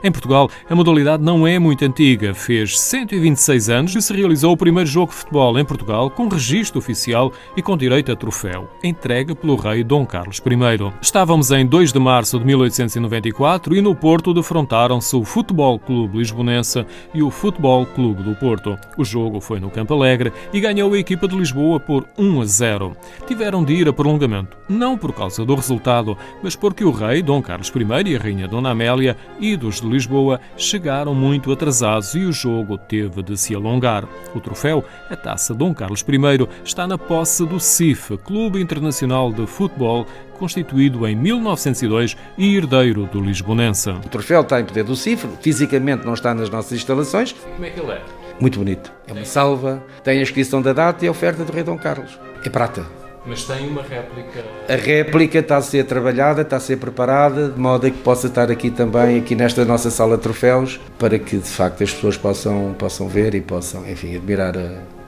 Em Portugal, a modalidade não é muito antiga. Fez 126 anos e se realizou o primeiro jogo de futebol em Portugal com registro oficial e com direito a troféu, entregue pelo rei Dom Carlos I. Estávamos em 2 de março de 1894 e no Porto defrontaram-se o Futebol Clube Lisbonense e o Futebol Clube do Porto. O jogo foi no Campo Alegre e ganhou a equipa de Lisboa por 1-0. Tiveram de ir a prolongamento, não por causa do resultado, mas porque o rei Dom Carlos I e a rainha Dona Amélia, ídolos de Lisboa, chegaram muito atrasados e o jogo teve de se alongar. O troféu, a Taça Dom Carlos I, está na posse do CIF, Clube Internacional de Futebol, constituído em 1902 e herdeiro do Lisbonense. O troféu está em poder do CIF, fisicamente não está nas nossas instalações. Como é que ele é? Muito bonito. É uma salva, tem a inscrição da data e a oferta do rei Dom Carlos. É prata. Mas tem uma réplica... A réplica está a ser trabalhada, está a ser preparada, de modo a que possa estar aqui também, aqui nesta nossa sala de troféus, para que de facto as pessoas possam ver e possam, enfim, admirar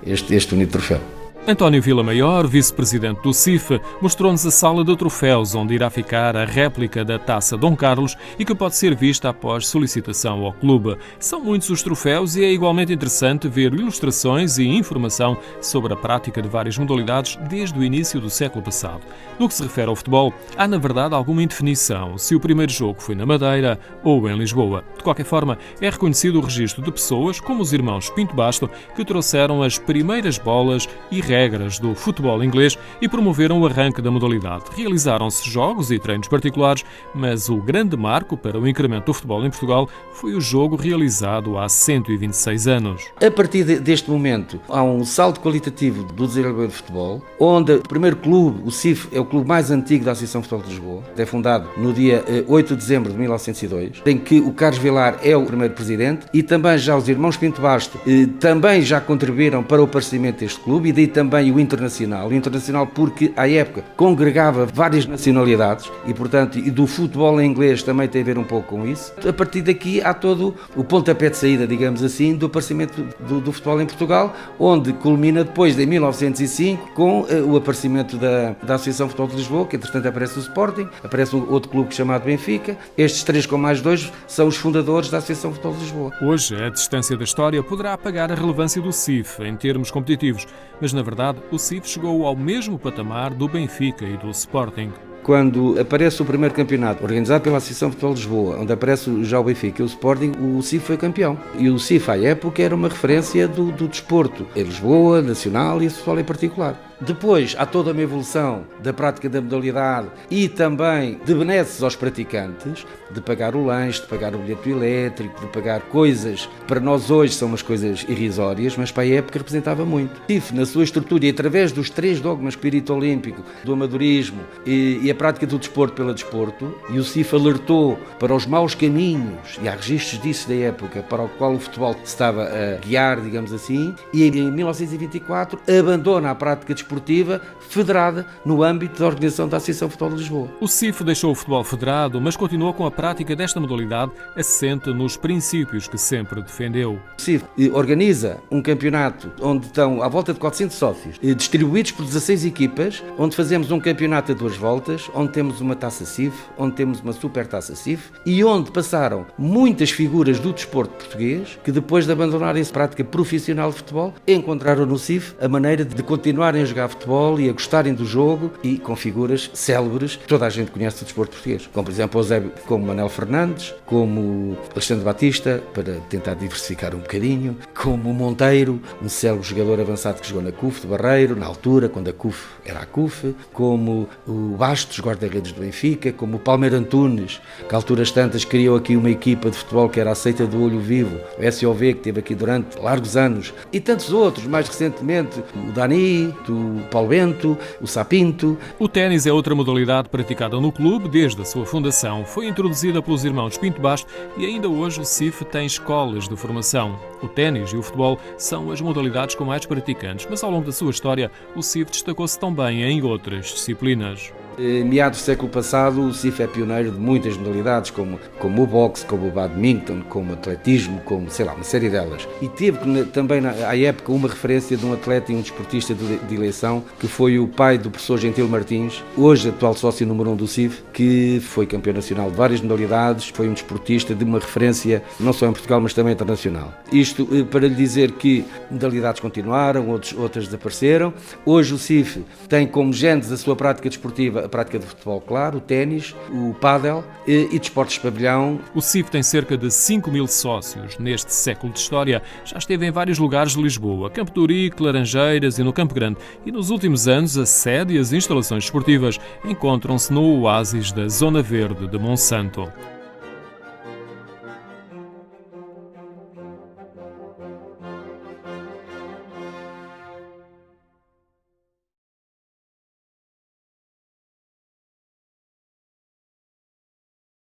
este bonito troféu. António Vilamaior, vice-presidente do CIF, mostrou-nos a sala de troféus onde irá ficar a réplica da Taça Dom Carlos e que pode ser vista após solicitação ao clube. São muitos os troféus e é igualmente interessante ver ilustrações e informação sobre a prática de várias modalidades desde o início do século passado. No que se refere ao futebol, há na verdade alguma indefinição se o primeiro jogo foi na Madeira ou em Lisboa. De qualquer forma, é reconhecido o registro de pessoas como os irmãos Pinto Basto que trouxeram as primeiras bolas e regras do futebol inglês e promoveram o arranque da modalidade. Realizaram-se jogos e treinos particulares, mas o grande marco para o incremento do futebol em Portugal foi o jogo realizado há 126 anos. A partir deste momento, há um salto qualitativo do desenvolvimento de futebol, onde o primeiro clube, o CIF, é o clube mais antigo da Associação de Futebol de Lisboa. É fundado no dia 8 de dezembro de 1902, em que o Carlos Vilar é o primeiro presidente e também já os irmãos Pinto Basto também já contribuíram para o aparecimento deste clube e daí também o Internacional. O Internacional porque, à época, congregava várias nacionalidades e, portanto, e do futebol em inglês também tem a ver um pouco com isso. A partir daqui há todo o pontapé de saída, digamos assim, do aparecimento do futebol em Portugal, onde culmina depois, em 1905, com o aparecimento da Associação de Futebol de Lisboa, que entretanto aparece o Sporting, aparece outro clube chamado Benfica. Estes três com mais dois são os fundadores da Associação de Futebol de Lisboa. Hoje, a distância da história poderá apagar a relevância do CIF em termos competitivos, mas na verdade o CIF chegou ao mesmo patamar do Benfica e do Sporting. Quando aparece o primeiro campeonato organizado pela Associação de Futebol de Lisboa, onde aparece já o Benfica e o Sporting, o CIF foi campeão. E o CIF, à época, era uma referência do desporto em Lisboa, nacional e futebol em particular. Depois há toda uma evolução da prática da modalidade e também de benesses aos praticantes, de pagar o lanche, de pagar o bilhete elétrico, de pagar coisas que para nós hoje são umas coisas irrisórias, mas para a época representava muito. O CIF, na sua estrutura e através dos 3 dogmas, espírito olímpico, do amadorismo e a prática do desporto pelo desporto, e o CIF alertou para os maus caminhos, e há registros disso da época, para o qual o futebol se estava a guiar, digamos assim, e em 1924 abandona a prática desportiva federada no âmbito da organização da Associação de Futebol de Lisboa. O CIF deixou o futebol federado, mas continuou com a prática desta modalidade assente nos princípios que sempre defendeu. O CIF organiza um campeonato onde estão à volta de 400 sócios, distribuídos por 16 equipas, onde fazemos um campeonato a 2 voltas, onde temos uma taça CIF, onde temos uma super taça CIF e onde passaram muitas figuras do desporto português que depois de abandonarem a prática profissional de futebol, encontraram no CIF a maneira de continuarem a jogar futebol e a gostarem do jogo e com figuras célebres que toda a gente conhece do desporto português, como por exemplo Eusébio, como Manuel Fernandes, como Alexandre Batista, para tentar diversificar um bocadinho, como Monteiro, um célebre jogador avançado que jogou na CUF de Barreiro, na altura, quando a CUF era a CUF, como o Bastos, guarda-redes do Benfica, como o Palmeiro Antunes, que a alturas tantas criou aqui uma equipa de futebol que era aceita do olho vivo, o SOV, que esteve aqui durante largos anos, e tantos outros, mais recentemente o Dani, o Paulo Bento, o Sapinto. O ténis é outra modalidade praticada no clube desde a sua fundação. Foi introduzida pelos irmãos Pinto Basto e ainda hoje o CIF tem escolas de formação. O ténis e o futebol são as modalidades com mais praticantes, mas ao longo da sua história o CIF destacou-se também em outras disciplinas. Meados do século passado, o CIF é pioneiro de muitas modalidades, como o boxe, como o badminton, como o atletismo, como, uma série delas. E teve também, à época, uma referência de um atleta e um desportista de eleição, que foi o pai do professor Gentil Martins, hoje atual sócio número 1 do CIF, que foi campeão nacional de várias modalidades, foi um desportista de uma referência não só em Portugal, mas também internacional. Isto para lhe dizer que modalidades continuaram, outras desapareceram. Hoje o CIF tem como gênese a sua prática desportiva a prática de futebol, claro, o ténis, o pádel e desportos de pavilhão. O CIF tem cerca de 5.000 sócios. Neste século de história já esteve em vários lugares de Lisboa, Campo de Ourique, Laranjeiras e no Campo Grande. E nos últimos anos a sede e as instalações esportivas encontram-se no oásis da Zona Verde de Monsanto.